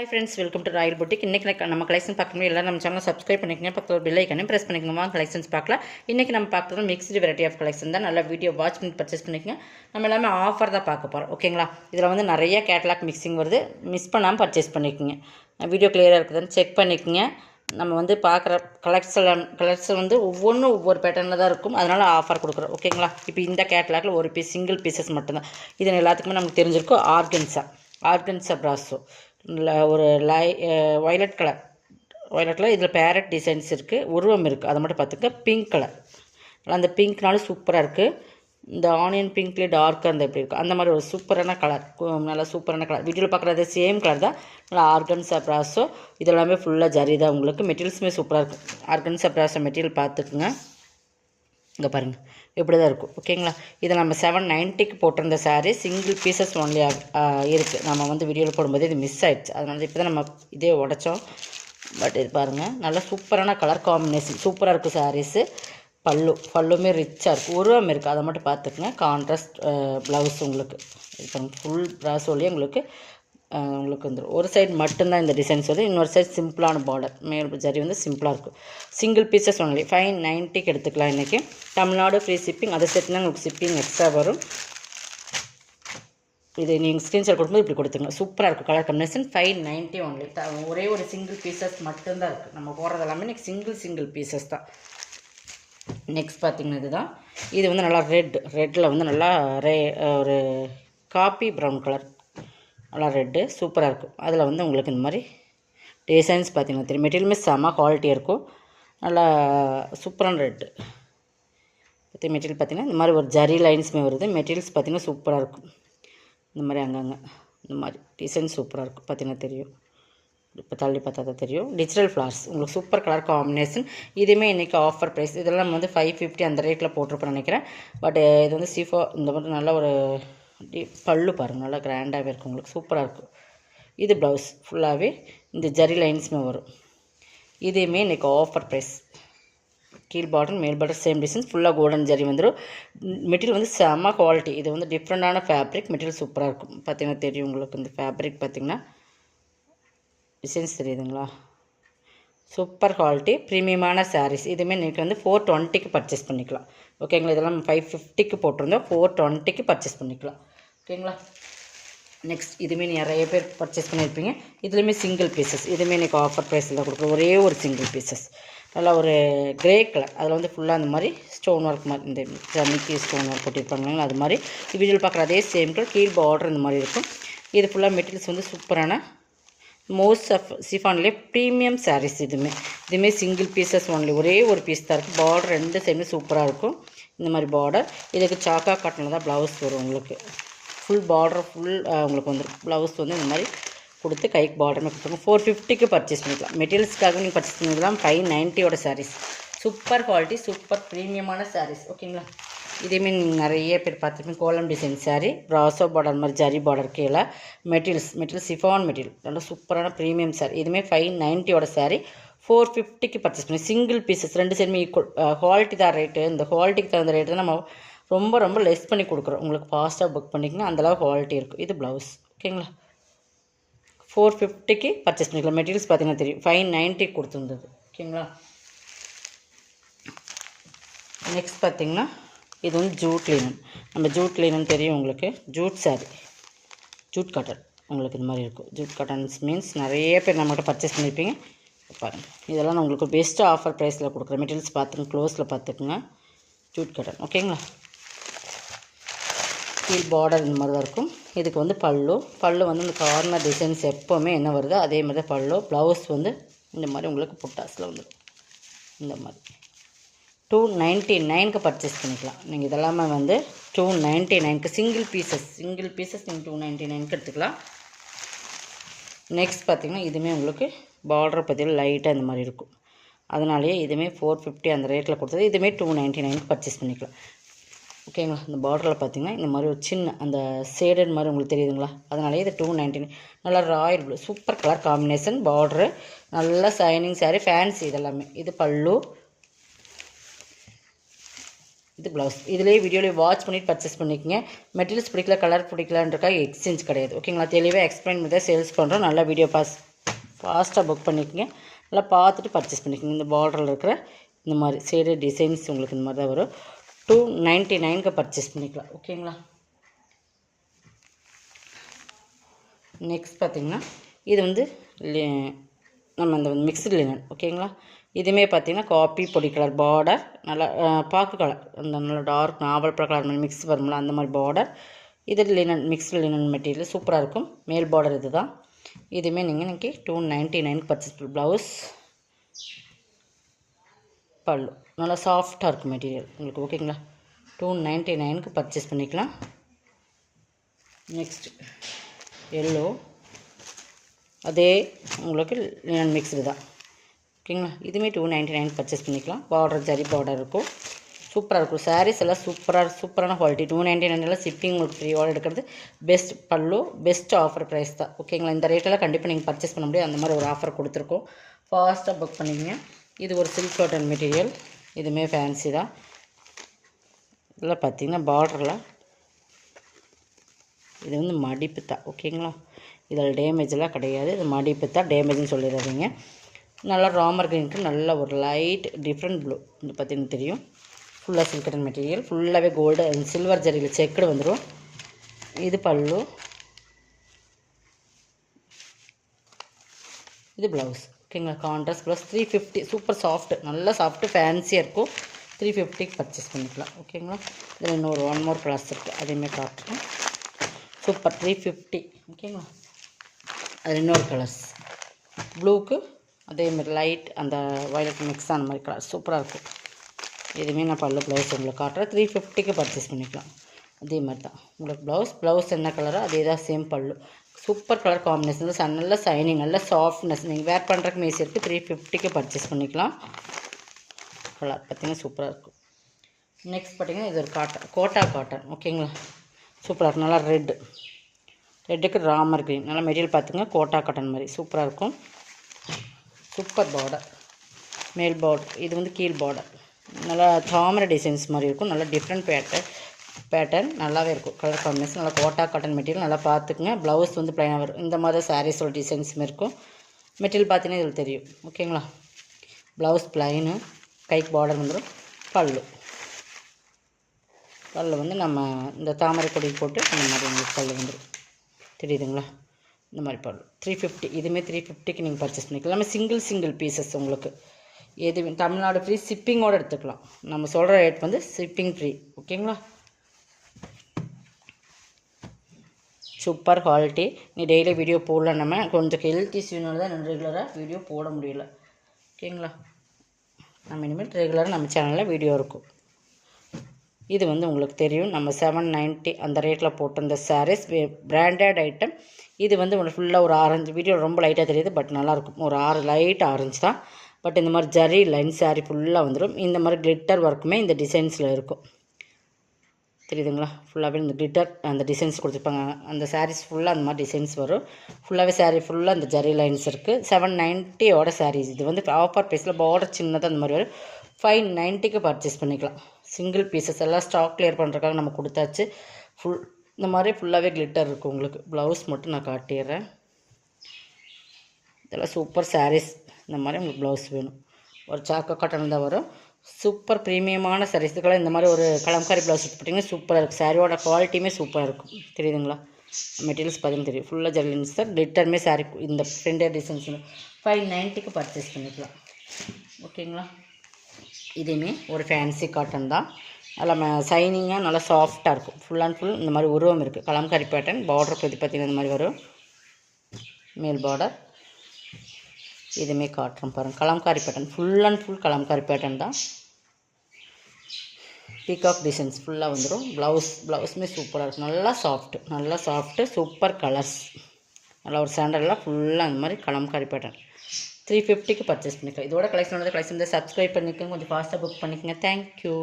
Hi friends, welcome to Royal Boutique. இன்னைக்கு நம்ம collection பார்க்கணும் எல்லாரும் நம்ம சேனலை சப்ஸ்கிரைப் பண்ணிக்கங்க, பக்கத்துல பெல் ஐகானையும் பிரஸ் பண்ணிக்கங்க. கலெக்ஷன்ஸ் பார்க்கலாம். இன்னைக்கு நம்ம பார்க்குறது மிக்ஸ்டு வெரைட்டி ஆஃப் கலெக்ஷன் தான். நல்லா வீடியோ வாட்ச் பண்ணி பர்ச்சேஸ் பண்ணிக்கங்க. நம்ம எல்லாமே ஆஃபர் தான் பார்க்க போகிறோம், ஓகேங்களா? இதில் வந்து நிறைய கேட்லாக் மிக்சிங் வருது, மிஸ் பண்ணாமல் பர்ச்சேஸ் பண்ணிக்கோங்க. வீடியோ கிளியராக இருக்குதுன்னு செக் பண்ணிக்கோங்க. நம்ம வந்து பார்க்குற கலெக்ஷன் வந்து ஒவ்வொன்றும் ஒவ்வொரு பேட்டர்னில் தான் இருக்கும், அதனால் ஆஃபர் கொடுக்குறோம், ஓகேங்களா? இப்போ இந்த கேட்லாகில் ஒரு பீஸ் சிங்கிள் பீசஸ் மட்டும்தான். இது எல்லாத்துக்குமே நமக்கு தெரிஞ்சிருக்கும். ஆர்கன்ஸா பிராஸோ ஒரு வயலட் கலர் இதில் பேரட் டிசைன்ஸ் இருக்குது, உருவம் இருக்குது, அதை மட்டும் பார்த்துக்க. பிங்க் கலர், அந்த பிங்க்னாலும் சூப்பராக இருக்குது. இந்த ஆனியன் பிங்க்லேயே டார்க்காக இருந்தால் எப்படி இருக்கும், அந்த மாதிரி ஒரு சூப்பரான கலர், நல்லா சூப்பரான கலர். வீடியோவில் பார்க்குறது சேம் கலர் தான். நல்லா ஆர்கன்ஸா பிராஸோ, இதெல்லாமே ஃபுல்லாக ஜரி தான். உங்களுக்கு மெட்டீரியல்ஸுமே சூப்பராக இருக்கும். ஆர்கன்ஸா பிராஸோ மெட்டீரியல் பார்த்துக்குங்க. இங்கே பாருங்கள், இப்படி தான் இருக்கும், ஓகேங்களா? இதை நம்ம 790க்கு போட்டிருந்த சாரீ சிங்கிள் பீசஸ் ஒன்லி இருக்குது. நம்ம வந்து வீடியோவில் போடும்போது இது மிஸ் ஆகிடுச்சு, அதனால இப்போ தான் நம்ம இதே உடைச்சோம். பட் இது பாருங்கள், நல்லா சூப்பரான கலர் காம்பினேஷன், சூப்பராக இருக்குது சாரீஸு. பல்லுமே ரிச்சாக இருக்குது, உருவம் இருக்குது, அதை மட்டும் பார்த்துக்குங்க. கான்ட்ராஸ்ட் ப்ளவுஸ் உங்களுக்கு இது பாருங்கள், ஃபுல் ப்ராஸோலேயே உங்களுக்கு வந்துடும். ஒரு சைடு மட்டும்தான் இந்த டிசைன்ஸ் வருது, இன்னொரு சைடு சிம்பிளான பார்டர், மேல் ஜரி வந்து சிம்பிளாக இருக்கும். சிங்கிள் பீசஸ் ஒன்லி 590க்கு எடுத்துக்கலாம். இன்றைக்கி தமிழ்நாடு ஃப்ரீ ஷிப்பிங், அதை சேர்த்துனா உங்களுக்கு ஷிப்பிங் எக்ஸ்ட்ரா வரும். இது நீங்கள் ஸ்க்ரீன்ஷாட் கொடுக்கும்போது இப்படி கொடுத்துங்க. சூப்பராக இருக்கும் கலர் காம்பினேஷன். 590 ஒன்லி. ஒரே ஒரு சிங்கிள் பீசஸ் மட்டும்தான் இருக்குது. நம்ம போடுறது எல்லாமே இன்றைக்கி சிங்கிள் பீசஸ் தான். நெக்ஸ்ட் பார்த்திங்கன்னா இதுதான். இது வந்து நல்லா ரெட்டில் வந்து நல்லா ஒரு காப்பி ப்ரௌன் கலர், நல்லா ரெட்டு சூப்பராக இருக்கும். அதில் வந்து உங்களுக்கு இந்த மாதிரி டிசைன்ஸ் பார்த்திங்கன்னா தெரியும். மெட்டீரியலுமே செம்ம குவாலிட்டியாக இருக்கும். நல்லா சூப்பரான ரெட்டு மெட்டீரியல் பார்த்திங்கன்னா இந்த மாதிரி ஒரு ஜரி லைன்ஸுமே வருது. மெட்டீரியல்ஸ் பார்த்திங்கன்னா சூப்பராக இருக்கும். இந்த மாதிரி அங்கங்கே இந்த மாதிரி டிசைன் சூப்பராக இருக்கும், பார்த்திங்கன்னா தெரியும். இப்போ தள்ளி பார்த்தா தான் தெரியும். டிஜிட்டல் ஃப்ளார்ஸ் உங்களுக்கு சூப்பர் கலர் காம்பினேஷன். இதுவுமே இன்றைக்கி ஆஃபர் ப்ரைஸ். இதெல்லாம் நம்ம வந்து 550 அந்த ரேட்டில் போட்டிருப்போம்னு நினைக்கிறேன். பட் இது வந்து சிஃபோ இந்த மாதிரி நல்ல ஒரு பல்லு பாருங்கள், நல்லா கிராண்டாகவே இருக்கும், உங்களுக்கு சூப்பராக இருக்கும். இது ப்ளவுஸ் ஃபுல்லாகவே இந்த ஜரி லைன்ஸுமே வரும். இதுவுமே இன்றைக்கி ஆஃபர் ப்ரைஸ். கீழ் பாட்டன் மேல் பாட்டன் சேம் டிசைன்ஸ், ஃபுல்லாக கோல்டன் ஜரி வந்துடும். மெட்டீரியல் வந்து செம்ம குவாலிட்டி. இது வந்து டிஃப்ரெண்டான ஃபேப்ரிக், மெட்டீரியல் சூப்பராக இருக்கும். பார்த்திங்கன்னா தெரியும் உங்களுக்கு. இந்த ஃபேப்ரிக் பார்த்திங்கன்னா டிசைன்ஸ் தெரியுதுங்களா? சூப்பர் குவாலிட்டி, ப்ரீமியமான சாரீஸ். இதுவுமே இன்றைக்கி வந்து 420க்கு பர்ச்சேஸ் பண்ணிக்கலாம், ஓகேங்களா? இதெல்லாம் 550க்கு போட்டிருந்தோம், 420க்கு பர்ச்சேஸ் பண்ணிக்கலாம், ஓகேங்களா? நெக்ஸ்ட் இதுவுமே நிறைய பேர் பர்ச்சேஸ் பண்ணியிருப்பீங்க. இதுலேயுமே சிங்கிள் பீசஸ். இதுவுமே இன்றைக்கி ஆஃபர் ப்ரைஸில் தான் கொடுக்குறோம். ஒரே ஒரு சிங்கிள் பீசஸ், நல்லா ஒரு கிரே கலர். அதில் வந்து ஃபுல்லாக அந்த மாதிரி ஸ்டோன் ஒர்க் மாதிரி, இந்த ஜமிக்கி ஸ்டோன் ஒர்க் போட்டிருப்பாங்க, அது மாதிரி வீடியோவில் பார்க்குற அதே சேம் கலர். கீழ் பார்டர் இந்த மாதிரி இருக்கும். இது ஃபுல்லாக மெட்டீரியல்ஸ் வந்து சூப்பரான மோஸ்ட் ஆஃப் சிஃபான்லேயே ப்ரீமியம் சாரீஸ். இதுவுமே சிங்கிள் பீசஸ் ஒன்லி, ஒரே ஒரு பீஸ் தான் இருக்குது. பார்டர் ரெண்டு சைடுமே சூப்பராக இருக்கும். இந்த மாதிரி பார்டர். இதுக்கு சாக்கா காட்டனில் தான் ப்ளவுஸ் வரும் உங்களுக்கு. ஃபுல் பார்டர் உங்களுக்கு வந்துடும். ப்ளவுஸ் வந்து இந்த மாதிரி கொடுத்து கைக்கு பார்டருமே கொடுத்துருங்க. 450க்கு பர்ச்சேஸ் பண்ணிக்கலாம். மெட்டீரியல்ஸ்க்காக நீங்கள் பர்ச்சேஸ் பண்ணிக்கலாம். 590யோட சாரீஸ். சூப்பர் குவாலிட்டி, சூப்பர் ப்ரீமியமான சாரீஸ், ஓகேங்களா? இதேமாரி நிறைய பேர் பார்த்துருப்பீங்க. கோலம் டிசைன் சாரீ, ப்ராசோ பார்டர் மாதிரி ஜரி பார்டர் கீழே. மெட்டீரியல் சிஃபான் மெட்டீரியல், நல்லா சூப்பரான ப்ரீமியம் சாரீ. இதுவுமே 590யோட சாரீ. 450க்கு பர்ச்சேஸ் பண்ணி சிங்கிள் பீசஸ் ரெண்டு சைடுமே ஈக்குவல். குவாலிட்டி தான் ரேட்டு. இந்த குவாலிட்டிக்கு தகுந்த ரேட்டு தான் நம்ம ரொம்ப லெஸ் பண்ணி கொடுக்குறோம். உங்களுக்கு ஃபாஸ்ட்டாக புக் பண்ணிக்கங்க, அந்தளவு குவாலிட்டி இருக்கும். இது ப்ளவுஸ், ஓகேங்களா? 450க்கு பர்ச்சேஸ் பண்ணிக்கலாம். மெட்டீரியல்ஸ் பார்த்தீங்கன்னா தெரியும், 590 கொடுத்துருந்தது, ஓகேங்களா? நெக்ஸ்ட் பார்த்திங்கன்னா இது வந்து ஜூட் லினன். நம்ம ஜூட் லினன் தெரியும் உங்களுக்கு. ஜூட் சாரீ, ஜூட் காட்டன் உங்களுக்கு இந்த மாதிரி இருக்கும். ஜூட் காட்டன்ஸ் மீன்ஸ் நிறைய பேர் நம்மகிட்ட பர்ச்சேஸ் பண்ணியிருப்பீங்க. பாருங்கள், இதெல்லாம் நான் உங்களுக்கு பெஸ்ட்டு ஆஃபர் ப்ரைஸில் கொடுக்குறேன். மெட்டீரியல்ஸ் பார்த்துங்க, க்ளோஸில் பார்த்துக்குங்க. ஜூட் காட்டன், ஓகேங்களா? கீழ் பார்டர் இந்த மாதிரி தான் இருக்கும். இதுக்கு வந்து பல்லு வந்து இந்த கார்னர் டிசைன்ஸ் எப்போவுமே என்ன வருதோ அதே மாதிரி தான் பல்லு. ப்ளவுஸ் வந்து இந்த மாதிரி உங்களுக்கு புட்டாஸில் வந்துடும். இந்த மாதிரி 299க்கு பர்ச்சேஸ் பண்ணிக்கலாம். நீங்கள் இதெல்லாமே வந்து 299க்கு சிங்கிள் பீசஸ் நீங்கள் 299க்கு எடுத்துக்கலாம். நெக்ஸ்ட் பார்த்திங்கன்னா இதுவுமே உங்களுக்கு பார்டர் பற்றியில் லைட்டாக இந்த மாதிரி இருக்கும். அதனாலேயே இதுவுமே 450 அந்த ரேட்டில் கொடுத்தது. இதுவுமே 299க்கு பர்ச்சேஸ் பண்ணிக்கலாம், ஓகேங்களா? இந்த பார்டரில் பார்த்திங்கன்னா இந்த மாதிரி ஒரு சின்ன அந்த ஷேடட் மாதிரி உங்களுக்கு தெரியுதுங்களா? அதனாலேயே இது 299. நல்லா Royal blue, super colour combination. Border நல்லா ஷைனிங் சாரீ, ஃபேன்சி இதெல்லாமே. இது பல்லு, இது ப்ளவுஸ். இதிலே வீடியோவில் வாட்ச் பண்ணிட்டு பர்ச்சேஸ் பண்ணிக்கோங்க. மெட்டீரியல்ஸ் பிடிக்கல, கலர் பிடிக்கலன்றக்காக எக்ஸ்சேஞ்ச் கிடையாது, ஓகேங்களா? தெளிவாக எக்ஸ்பிளைன் பண்ணி தான் சேல்ஸ் பண்ணுறோம். நல்லா வீடியோ ஃபாஸ்ட்டாக புக் பண்ணிக்கோங்க. நல்லா பார்த்துட்டு பர்ச்சேஸ் பண்ணிக்கோங்க. இந்த பார்டரில் இருக்கிற இந்த மாதிரி சைடு டிசைன்ஸ் உங்களுக்கு இந்த மாதிரி தான் வரும். 299க்கு பர்ச்சேஸ் பண்ணிக்கலாம். ஓகேங்களா. நெக்ஸ்ட் பார்த்திங்கன்னா இது வந்து நம்ம இந்த மிக்ஸ்டு லினன். ஓகேங்களா. இதுவுமே பார்த்திங்கன்னா காப்பி பொடி கலர் பார்டர், நல்லா பாக்கு கலர், அந்த நல்லா டார்க் நாவல் கலர் மாதிரி மிக்ஸ் வரும்ல அந்த மாதிரி பார்டர். இது லினன், மிக்ஸ்டு லினன் மெட்டீரியல் சூப்பராக இருக்கும். மேல் பார்டர் இது தான். இதுவுமே நீங்கள் இன்றைக்கி 299க்கு பர்ச்சேஸ் பண்ணி. ப்ளவுஸ், பல்லு நல்லா சாஃப்டாக இருக்கும் மெட்டீரியல் உங்களுக்கு. ஓகேங்களா. 299க்கு பர்ச்சேஸ் பண்ணிக்கலாம். நெக்ஸ்ட்டு எல்லோ, அதே உங்களுக்கு லினன் மிக்ஸ்டு தான். ஓகேங்களா. இதுவுமே 299 பர்ச்சேஸ் பண்ணிக்கலாம். பார்டர் ஜரி பார்டர் இருக்கும். சூப்பராக இருக்கும். சாரீஸ் எல்லாம் சூப்பரான குவாலிட்டி. 299 ஷிப்பிங் உங்களுக்கு ஃப்ரீயோடு எடுக்கிறது பெஸ்ட். பல்லு பெஸ்ட் ஆஃபர் ப்ரைஸ் தான். ஓகேங்களா. இந்த ரேட்டெல்லாம் கண்டிப்பாக நீங்கள் பர்ச்சேஸ் பண்ண முடியாது. அந்த மாதிரி ஒரு ஆஃபர் கொடுத்துருக்கோம். ஃபாஸ்ட்டாக புக் பண்ணிங்க. இது ஒரு சில்க் காட்டன் மெட்டீரியல். இதுவுமே ஃபேன்சி தான். இதில் பார்த்திங்கன்னா பார்டரில் இது வந்து மடிப்பு தான். ஓகேங்களா. இதில் டேமேஜெலாம் கிடையாது. இது மடிப்பு தான், டேமேஜ்னு சொல்லிடாதீங்க. நல்லா ராமர் க்ரீனுக்கு நல்ல ஒரு லைட் டிஃப்ரெண்ட் ப்ளூ. இது பார்த்திங்கன்னா தெரியும். ஃபுல்லாக சில்க் காட்டன் மெட்டீரியல். ஃபுல்லாகவே கோல்டு அண்ட் சில்வர் ஜரியில் செக்குடு வந்துடும். இது பல்லு, இது ப்ளவுஸ். ஓகேங்களா. Contrast blouse. 350. சூப்பர் சாஃப்ட், நல்லா சாஃப்ட்டு ஃபேன்சியாக இருக்கும். 350க்கு பர்ச்சேஸ் பண்ணிக்கலாம். ஓகேங்களா. இதில் இன்னொரு 1 மோர் கலர்ஸ் இருக்குது, அதையுமே காட்டுறேன். சூப்பர் 350. ஓகேங்களா. அதில் இன்னொரு கலர்ஸ் ப்ளூக்கு அதேமாதிரி லைட் அந்த வயலட் மிக்ஸ் அந்த மாதிரி கலர் சூப்பராக இருக்கும். இதுவுமே நான் பல்லு ப்ளவுஸ் உங்களுக்கு காட்டுறேன். 350க்கு பர்ச்சேஸ் பண்ணிக்கலாம். அதே மாதிரி தான் உங்களுக்கு ப்ளவுஸ் என்ன கலரோ அதே தான் சேம் பல்லு. சூப்பர் கலர் காம்பினேஷன், நல்ல சைனிங், நல்ல சாஃப்ட்னஸ். நீங்கள் வேர் பண்ணுறதுக்கு மேசி இருக்குது. 350க்கு பர்ச்சேஸ் பண்ணிக்கலாம். கலர் பார்த்திங்கன்னா சூப்பராக இருக்கும். நெக்ஸ்ட் பார்த்திங்கன்னா இது ஒரு கோட்டா காட்டன். ஓகேங்களா. சூப்பராக இருக்கும். நல்லா ரெட்டுக்கு ராமர் க்ரீன். நல்லா மெட்டீரியல் பார்த்துங்க. கோட்டா காட்டன் மாதிரி சூப்பராக இருக்கும். சூப்பர் பார்டர், மேல் பார்டர். இது வந்து கீழ் பார்டர். நல்லா தாமரை டிசைன்ஸ் மாதிரி இருக்கும். நல்லா டிஃப்ரெண்ட் பேட்டர்ன் நல்லாவே இருக்கும். கலர் காம்பினேஷன் நல்லா கோட்டா காட்டன் மெட்டீரியல். நல்லா பார்த்துக்குங்க. ப்ளவுஸ் வந்து ப்ளைனாக வரும். இந்த மாதிரி சாரீஸோட டிசைன்ஸுமே இருக்கும். மெட்டீரியல் பார்த்தீங்கன்னா இதில் தெரியும். ஓகேங்களா. ப்ளவுஸ் ப்ளைனு, கைக்கு பார்டர் வந்துடும். பல்லு வந்து நம்ம இந்த தாமரை கொடி போட்டு இந்த மாதிரி உங்களுக்கு பல்லு வந்துடும். தெரியுதுங்களா. இந்த மாதிரி பல்லு 350. இதுவுமே 350க்கு நீங்கள் பர்ச்சேஸ் பண்ணிக்கலாம். எல்லாமே சிங்கிள் பீசஸ் உங்களுக்கு. எது தமிழ்நாடு ஃப்ரீ ஷிப்பிங்கோடு எடுத்துக்கலாம். நம்ம சொல்கிற ரேட் வந்து ஷிப்பிங் ஃப்ரீ. ஓகேங்களா. Super quality. நீ டெய்லி வீடியோ போடல, நம்ம கொஞ்சம் ஹெல்த் இஷ்யூனால தான் ரெகுலராக வீடியோ போட முடியல. ஓகேங்களா. நம்ம இனிமேல் ரெகுலராக நம்ம சேனலில் வீடியோ இருக்கும். இது வந்து உங்களுக்கு தெரியும். நம்ம 790 அந்த ரேட்டில் போட்டிருந்த சாரீஸ் பிராண்டட் ஐட்டம். இது வந்து உங்களுக்கு ஃபுல்லாக ஒரு ஆரஞ்சு. வீடியோ ரொம்ப லைட்டாக தெரியுது, பட் நல்லாயிருக்கும். ஒரு லைட் ஆரஞ்சு தான். பட் இந்த மாதிரி ஜரி லைன் சாரீ ஃபுல்லாக வந்துடும். இந்த மாதிரி கிளிட்டர் ஒர்க்குமே இந்த டிசைன்ஸில் இருக்கும். தெரியுதுங்களா. ஃபுல்லாகவே இந்த கிளிட்டர் அந்த டிசைன்ஸ் கொடுத்துருப்பாங்க. அந்த சாரீஸ் ஃபுல்லாக அந்த மாதிரி டிசைன்ஸ் வரும். ஃபுல்லாகவே சாரீ ஃபுல்லாக இந்த ஜரி லைன்ஸ் இருக்குது. 790 சாரீஸ். இது வந்து ஆஃபர் ப்ரைஸில் பார்டர் சின்னதாக அந்த மாதிரி வரும். 590க்கு பர்ச்சேஸ் பண்ணிக்கலாம். சிங்கிள் பீசஸ் எல்லாம் ஸ்டாக் கிளியர் பண்ணுறதுக்காக நம்ம கொடுத்தாச்சு. இந்த மாதிரி ஃபுல்லாகவே கிளிட்டர் இருக்குது உங்களுக்கு. ப்ளவுஸ் மட்டும் நான் காட்டிடுறேன். இதெல்லாம் சூப்பர் சாரீஸ். இந்த மாதிரி உங்களுக்கு ப்ளவுஸ் வேணும். ஒரு சாக்கோ காட்டன் தான் வரும். சூப்பர் ப்ரீமியமான சாரீஸ். இதுக்கெல்லாம் இந்த மாதிரி ஒரு கலம்காரி ப்ளவுஸ் போட்டிங்கன்னா சூப்பராக இருக்கும். சாரியோட குவாலிட்டியுமே சூப்பராக இருக்கும். தெரியுதுங்களா. மெட்டீரியல்ஸ் பார்த்தீங்கன்னா தெரியும். ஃபுல்லாக ஜெர்லின்ஸ் தான். கிளிட்டருமே சாரீ இந்த பிரிண்டட் டிசைன்ஸ் 590க்கு பர்ச்சேஸ் பண்ணிக்கலாம். ஓகேங்களா. இதுவுமே ஒரு ஃபேன்சி காட்டன் தான். நல்லா சைனிங்காக நல்லா சாஃப்டாக இருக்கும். ஃபுல் அண்ட் ஃபுல் இந்த மாதிரி உருவம் இருக்குது. கலம்காரி பேட்டர்ன். பார்டர் பார்த்திங்கன்னா இந்த மாதிரி வரும். மேல் பார்டர். இதுவுமே காட்டுறோம் பாருங்கள். Kalamkari pattern. Full and full Kalamkari pattern தான். பீகாக் டிசைன்ஸ் ஃபுல்லாக வந்துடும். ப்ளவுஸுமே சூப்பராக இருக்கும். நல்லா சாஃப்ட்டு சூப்பர் கலர்ஸ். நல்லா ஒரு சாண்டல்லாம் ஃபுல்லாக அந்த மாதிரி கலம்காரி பேட்டர்ன். 350க்கு பர்ச்சேஸ் பண்ணிக்கலாம். இதோட கலெக்ஷன் சப்ஸ்கிரைப் பண்ணிக்கோங்க. கொஞ்சம் ஃபாஸ்ட்டாக புக் பண்ணிக்கோங்க. தேங்க்யூ.